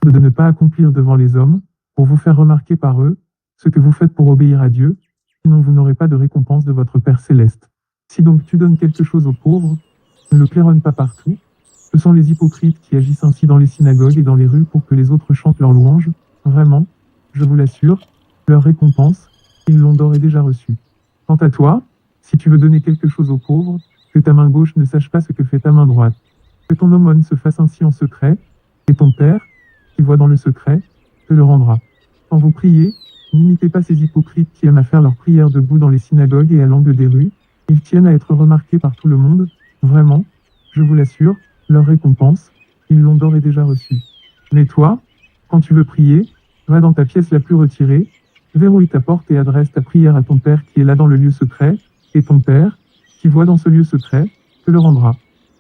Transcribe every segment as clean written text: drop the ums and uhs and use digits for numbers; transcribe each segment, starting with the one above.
de ne pas accomplir devant les hommes, pour vous faire remarquer par eux, ce que vous faites pour obéir à Dieu, sinon vous n'aurez pas de récompense de votre Père céleste. Si donc tu donnes quelque chose aux pauvres, ne le claironne pas partout. Ce sont les hypocrites qui agissent ainsi dans les synagogues et dans les rues pour que les autres chantent leurs louanges. Vraiment, je vous l'assure, leur récompense, ils l'ont d'ores et déjà reçue. Quant à toi, si tu veux donner quelque chose aux pauvres, que ta main gauche ne sache pas ce que fait ta main droite. Que ton aumône se fasse ainsi en secret, et ton Père, qui voit dans le secret, te le rendra. Quand vous priez, n'imitez pas ces hypocrites qui aiment à faire leurs prières debout dans les synagogues et à l'angle des rues. Ils tiennent à être remarqués par tout le monde. Vraiment, je vous l'assure, leur récompense, ils l'ont d'ores et déjà reçue. Mais toi, quand tu veux prier, va dans ta pièce la plus retirée, verrouille ta porte et adresse ta prière à ton Père qui est là dans le lieu secret, et ton Père, qui voit dans ce lieu secret, te le rendra.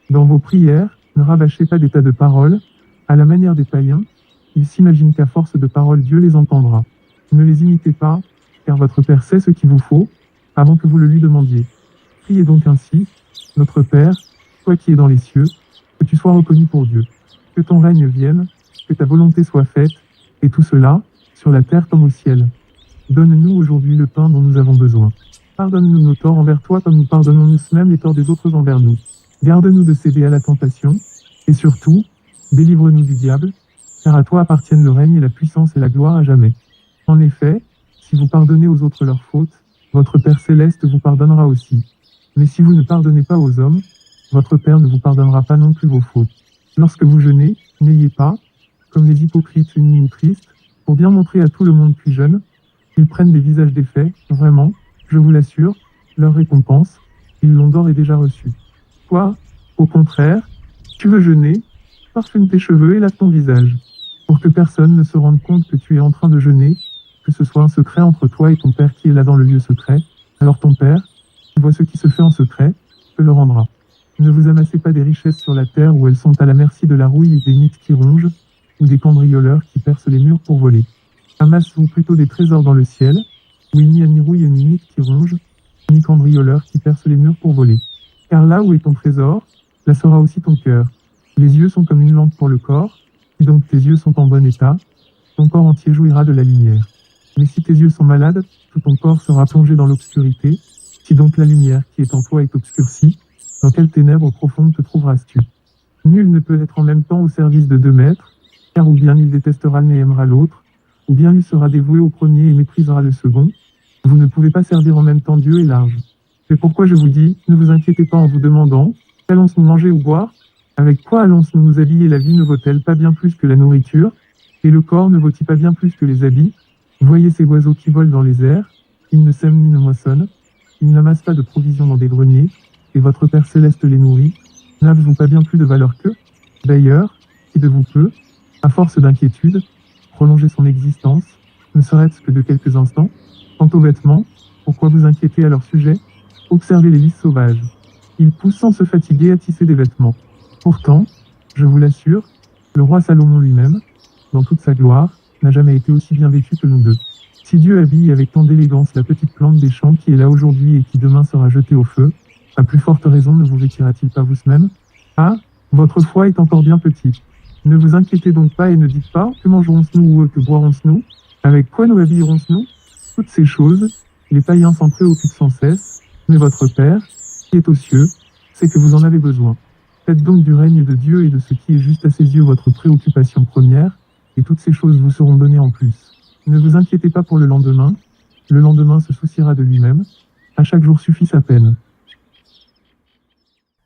Dans vos prières, ne rabâchez pas des tas de paroles, à la manière des païens. Ils s'imaginent qu'à force de paroles Dieu les entendra. Ne les imitez pas, car votre Père sait ce qu'il vous faut, avant que vous le lui demandiez. Priez donc ainsi, notre Père, toi qui es dans les cieux, que tu sois reconnu pour Dieu. Que ton règne vienne, que ta volonté soit faite, et tout cela, sur la terre comme au ciel. Donne-nous aujourd'hui le pain dont nous avons besoin. Pardonne-nous nos torts envers toi comme nous pardonnons nous-mêmes les torts des autres envers nous. Garde-nous de céder à la tentation, et surtout, délivre-nous du diable, car à toi appartiennent le règne et la puissance et la gloire à jamais. En effet, si vous pardonnez aux autres leurs fautes, votre Père céleste vous pardonnera aussi. Mais si vous ne pardonnez pas aux hommes, votre Père ne vous pardonnera pas non plus vos fautes. Lorsque vous jeûnez, n'ayez pas, comme les hypocrites, une mine triste, pour bien montrer à tout le monde qu'ils jeûnent. Ils prennent des visages défaits, vraiment, je vous l'assure, leur récompense, ils l'ont d'ores et déjà reçue. Toi, au contraire, tu veux jeûner, parfume tes cheveux et lave ton visage, pour que personne ne se rende compte que tu es en train de jeûner, que ce soit un secret entre toi et ton Père qui est là dans le lieu secret. Alors ton Père, qui voit ce qui se fait en secret, te le rendra. Ne vous amassez pas des richesses sur la terre où elles sont à la merci de la rouille et des mythes qui rongent, ou des cambrioleurs qui percent les murs pour voler. Amasse-vous plutôt des trésors dans le ciel, où il n'y a ni rouille ni mythes qui rongent, ni cambrioleurs qui percent les murs pour voler. Car là où est ton trésor, là sera aussi ton cœur. Les yeux sont comme une lampe pour le corps, si donc tes yeux sont en bon état, ton corps entier jouira de la lumière. Mais si tes yeux sont malades, tout ton corps sera plongé dans l'obscurité. Si donc la lumière qui est en toi est obscurcie, dans quelles ténèbres profondes te trouveras-tu? Nul ne peut être en même temps au service de deux maîtres, car ou bien il détestera l'un et aimera l'autre, ou bien il sera dévoué au premier et méprisera le second. Vous ne pouvez pas servir en même temps Dieu et l'argent. C'est pourquoi je vous dis, ne vous inquiétez pas en vous demandant, allons-nous manger ou boire? Avec quoi allons-nous nous habiller? La vie ne vaut-elle pas bien plus que la nourriture? Et le corps ne vaut-il pas bien plus que les habits? Voyez ces oiseaux qui volent dans les airs, ils ne sèment ni ne moissonnent, ils n'amassent pas de provisions dans des greniers, et votre Père céleste les nourrit. N'avez-vous pas bien plus de valeur qu'eux? D'ailleurs, qui de vous peut, à force d'inquiétude, prolonger son existence, ne serait-ce que de quelques instants? Quant aux vêtements, pourquoi vous inquiétez à leur sujet? Observez les lys sauvages. Ils poussent sans se fatiguer à tisser des vêtements. Pourtant, je vous l'assure, le roi Salomon lui-même, dans toute sa gloire, n'a jamais été aussi bien vêtu que nous deux. Si Dieu habille avec tant d'élégance la petite plante des champs qui est là aujourd'hui et qui demain sera jetée au feu, à plus forte raison ne vous vêtira-t-il pas vous-même? Ah, votre foi est encore bien petite. Ne vous inquiétez donc pas et ne dites pas, que mangerons-nous ou que boirons-nous? Avec quoi nous habillerons-nous? Toutes ces choses, les païens s'en préoccupent sans cesse, mais votre Père, qui est aux cieux, sait que vous en avez besoin. Faites donc du règne de Dieu et de ce qui est juste à ses yeux votre préoccupation première, et toutes ces choses vous seront données en plus. Ne vous inquiétez pas pour le lendemain se souciera de lui-même, à chaque jour suffit sa peine.